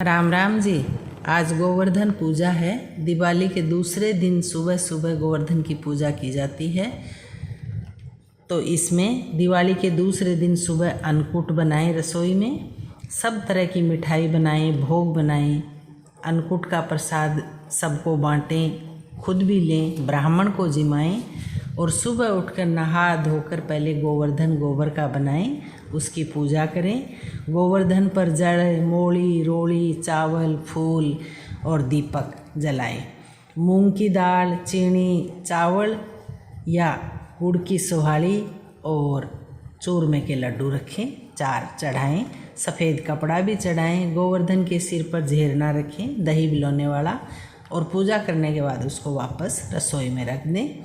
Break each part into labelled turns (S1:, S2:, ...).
S1: राम राम जी। आज गोवर्धन पूजा है। दिवाली के दूसरे दिन सुबह सुबह गोवर्धन की पूजा की जाती है। तो इसमें दिवाली के दूसरे दिन सुबह अन्नकूट बनाएं, रसोई में सब तरह की मिठाई बनाएं, भोग बनाएं, अन्नकूट का प्रसाद सबको बांटें, खुद भी लें, ब्राह्मण को जिमाएं और सुबह उठकर नहा धोकर पहले गोवर्धन गोबर का बनाएं, उसकी पूजा करें। गोवर्धन पर जड़, मोड़ी, रोड़ी, चावल, फूल और दीपक जलाएं। मूंग की दाल, चीनी, चावल या गुड़ की सुहाड़ी और चूरमे के लड्डू रखें, 4 चढ़ाएं। सफ़ेद कपड़ा भी चढ़ाएं। गोवर्धन के सिर पर झेरना रखें, दही बिलोने वाला, और पूजा करने के बाद उसको वापस रसोई में रख दें।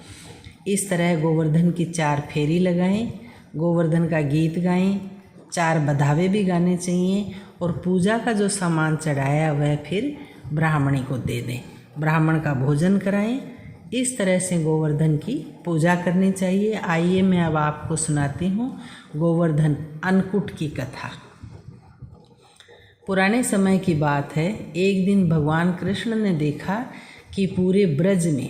S1: इस तरह गोवर्धन की 4 फेरी लगाएं, गोवर्धन का गीत गाएं, 4 बधावे भी गाने चाहिए और पूजा का जो सामान चढ़ाया वह फिर ब्राह्मणी को दे दें, ब्राह्मण का भोजन कराएं। इस तरह से गोवर्धन की पूजा करनी चाहिए। आइए मैं अब आपको सुनाती हूँ गोवर्धन अन्नकूट की कथा। पुराने समय की बात है। एक दिन भगवान कृष्ण ने देखा कि पूरे ब्रज में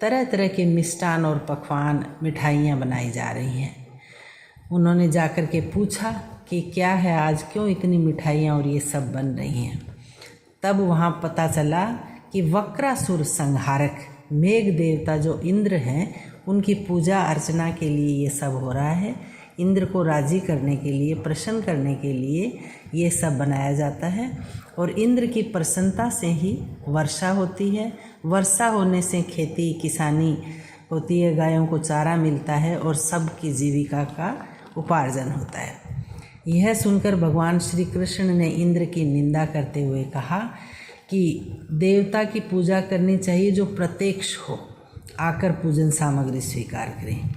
S1: तरह तरह के मिष्ठान और पकवान, मिठाइयाँ बनाई जा रही हैं। उन्होंने जाकर के पूछा कि क्या है, आज क्यों इतनी मिठाइयाँ और ये सब बन रही हैं। तब वहाँ पता चला कि वक्रासुर संहारक मेघ देवता जो इंद्र हैं, उनकी पूजा अर्चना के लिए ये सब हो रहा है। इंद्र को राजी करने के लिए, प्रसन्न करने के लिए ये सब बनाया जाता है और इंद्र की प्रसन्नता से ही वर्षा होती है। वर्षा होने से खेती किसानी होती है, गायों को चारा मिलता है और सबकी जीविका का उपार्जन होता है। यह सुनकर भगवान श्री कृष्ण ने इंद्र की निंदा करते हुए कहा कि देवता की पूजा करनी चाहिए जो प्रत्यक्ष हो, आकर पूजन सामग्री स्वीकार करें।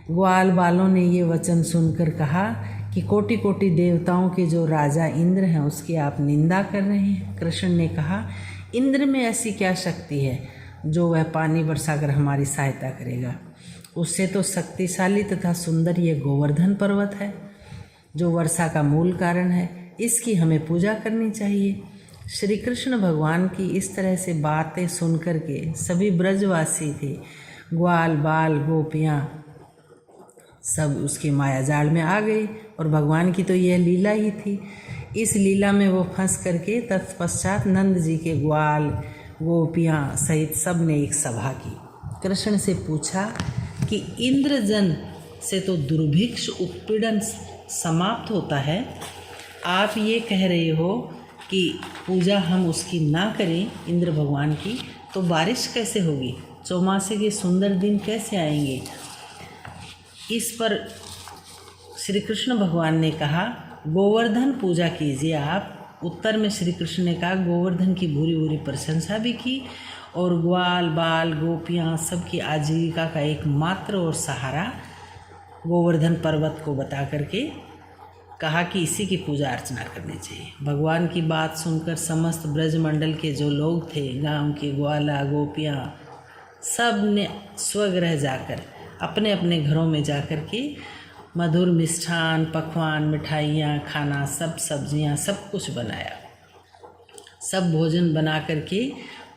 S1: ग्वाल बालों ने ये वचन सुनकर कहा कि कोटि कोटि देवताओं के जो राजा इंद्र हैं उसकी आप निंदा कर रहे हैं। कृष्ण ने कहा, इंद्र में ऐसी क्या शक्ति है जो वह पानी बरसाकर हमारी सहायता करेगा। उससे तो शक्तिशाली तथा सुंदर ये गोवर्धन पर्वत है जो वर्षा का मूल कारण है। इसकी हमें पूजा करनी चाहिए। श्री कृष्ण भगवान की इस तरह से बातें सुनकर के सभी ब्रजवासी थे, ग्वाल बाल गोपियाँ सब उसकी माया जाल में आ गई और भगवान की तो यह लीला ही थी। इस लीला में वो फंस करके तत्पश्चात नंद जी के ग्वाल गोपियाँ सहित सब ने एक सभा की। कृष्ण से पूछा कि इंद्रजन से तो दुर्भिक्ष उत्पीड़न समाप्त होता है, आप ये कह रहे हो कि पूजा हम उसकी ना करें इंद्र भगवान की, तो बारिश कैसे होगी, चौमासे के सुंदर दिन कैसे आएंगे। इस पर श्री कृष्ण भगवान ने कहा, गोवर्धन पूजा कीजिए आप। उत्तर में श्री कृष्ण ने कहा, गोवर्धन की भूरी भूरी प्रशंसा भी की और ग्वाल बाल गोपियाँ सबकी आजीविका का एकमात्र और सहारा गोवर्धन पर्वत को बता करके कहा कि इसी की पूजा अर्चना करनी चाहिए। भगवान की बात सुनकर समस्त ब्रजमंडल के जो लोग थे, गांव के ग्वाला गोपियाँ, सब ने स्वगृह जाकर अपने अपने घरों में जाकर के मधुर मिष्ठान, पकवान, मिठाइयाँ, खाना, सब सब्जियाँ, सब कुछ बनाया। सब भोजन बना करके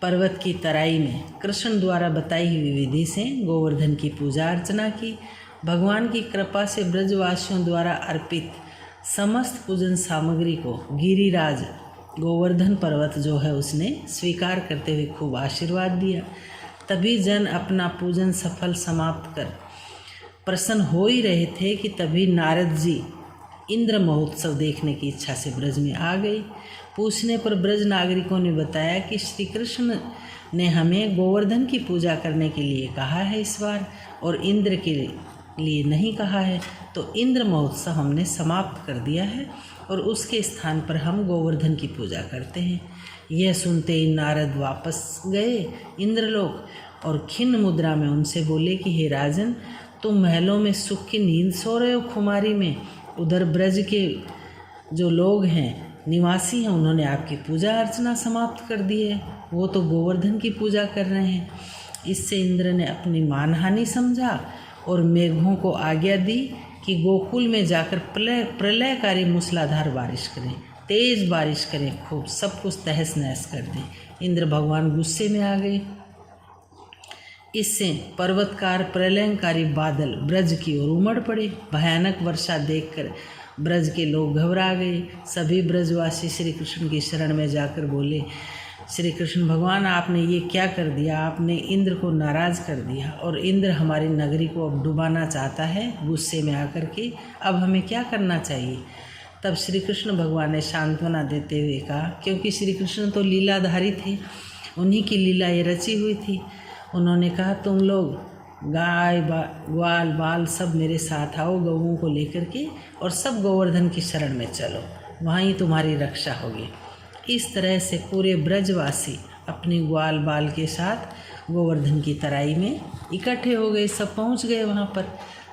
S1: पर्वत की तराई में कृष्ण द्वारा बताई हुई विधि से गोवर्धन की पूजा अर्चना की। भगवान की कृपा से ब्रजवासियों द्वारा अर्पित समस्त पूजन सामग्री को गिरिराज गोवर्धन पर्वत जो है उसने स्वीकार करते हुए खूब आशीर्वाद दिया। तभी जन अपना पूजन सफल समाप्त कर प्रसन्न हो ही रहे थे कि तभी नारद जी इंद्र महोत्सव देखने की इच्छा से ब्रज में आ गई। पूछने पर ब्रज नागरिकों ने बताया कि श्री कृष्ण ने हमें गोवर्धन की पूजा करने के लिए कहा है इस बार, और इंद्र के लिए नहीं कहा है, तो इंद्र महोत्सव हमने समाप्त कर दिया है और उसके स्थान पर हम गोवर्धन की पूजा करते हैं। यह सुनते ही नारद वापस गए इंद्रलोक और खिन्न मुद्रा में उनसे बोले कि हे राजन, तुम महलों में सुख की नींद सो रहे हो खुमारी में, उधर ब्रज के जो लोग हैं, निवासी हैं, उन्होंने आपकी पूजा अर्चना समाप्त कर दी है, वो तो गोवर्धन की पूजा कर रहे हैं। इससे इंद्र ने अपनी मानहानि समझा और मेघों को आज्ञा दी कि गोकुल में जाकर प्रलयकारी मूसलाधार बारिश करें। तेज बारिश करें खूब, सब कुछ तहस नहस कर दें। इंद्र भगवान गुस्से में आ गए। इससे पर्वतकार प्रलयंकारी बादल ब्रज की ओर उमड़ पड़े। भयानक वर्षा देखकर ब्रज के लोग घबरा गए। सभी ब्रजवासी श्री कृष्ण की शरण में जाकर बोले, श्री कृष्ण भगवान, आपने ये क्या कर दिया? आपने इंद्र को नाराज़ कर दिया और इंद्र हमारी नगरी को अब डुबाना चाहता है गुस्से में आकर के। अब हमें क्या करना चाहिए? तब श्री कृष्ण भगवान ने सांत्वना देते हुए कहा, क्योंकि श्री कृष्ण तो लीलाधारी थे, उन्हीं की लीला ये रची हुई थी। उन्होंने कहा, तुम लोग गाय ग्वाल बाल सब मेरे साथ आओ गऊओं को लेकर के, और सब गोवर्धन की शरण में चलो, वहीं तुम्हारी रक्षा होगी। इस तरह से पूरे ब्रजवासी अपने ग्वाल बाल के साथ गोवर्धन की तराई में इकट्ठे हो गए। सब पहुंच गए वहां पर।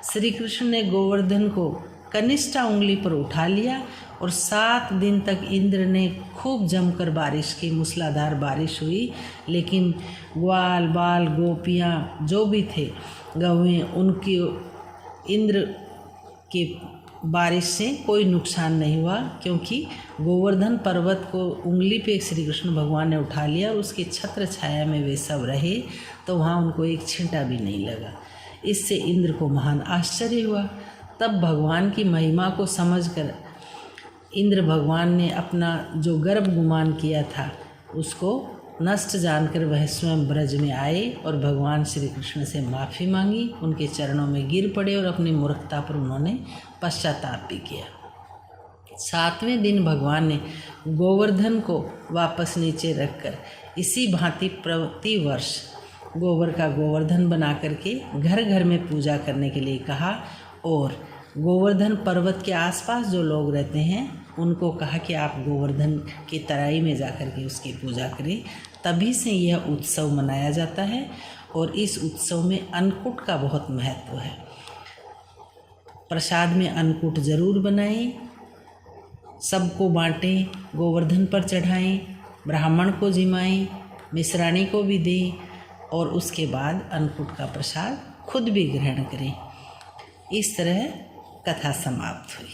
S1: श्री कृष्ण ने गोवर्धन को कनिष्ठा उंगली पर उठा लिया और 7 दिन तक इंद्र ने खूब जमकर बारिश की, मूसलाधार बारिश हुई, लेकिन ग्वाल बाल गोपियाँ जो भी थे गौएं, उनकी इंद्र के बारिश से कोई नुकसान नहीं हुआ, क्योंकि गोवर्धन पर्वत को उंगली पे श्री कृष्ण भगवान ने उठा लिया और उसकी छत्र छाया में वे सब रहे, तो वहाँ उनको एक छींटा भी नहीं लगा। इससे इंद्र को महान आश्चर्य हुआ। तब भगवान की महिमा को समझकर इंद्र भगवान ने अपना जो गर्व गुमान किया था उसको नष्ट जानकर वह स्वयं ब्रज में आए और भगवान श्री कृष्ण से माफ़ी मांगी, उनके चरणों में गिर पड़े और अपनी मूर्खता पर उन्होंने पश्चाताप भी किया। 7वें दिन भगवान ने गोवर्धन को वापस नीचे रखकर इसी भांति प्रति वर्ष गोबर का गोवर्धन बना करके घर घर में पूजा करने के लिए कहा, और गोवर्धन पर्वत के आसपास जो लोग रहते हैं उनको कहा कि आप गोवर्धन की तराई में जाकर के उसकी पूजा करें। तभी से यह उत्सव मनाया जाता है और इस उत्सव में अन्नकूट का बहुत महत्व है। प्रसाद में अन्नकूट जरूर बनाएं, सबको बांटें, गोवर्धन पर चढ़ाएं, ब्राह्मण को जिमाएं, मिश्राणी को भी दें और उसके बाद अन्नकूट का प्रसाद खुद भी ग्रहण करें। इस तरह कथा समाप्त हुई।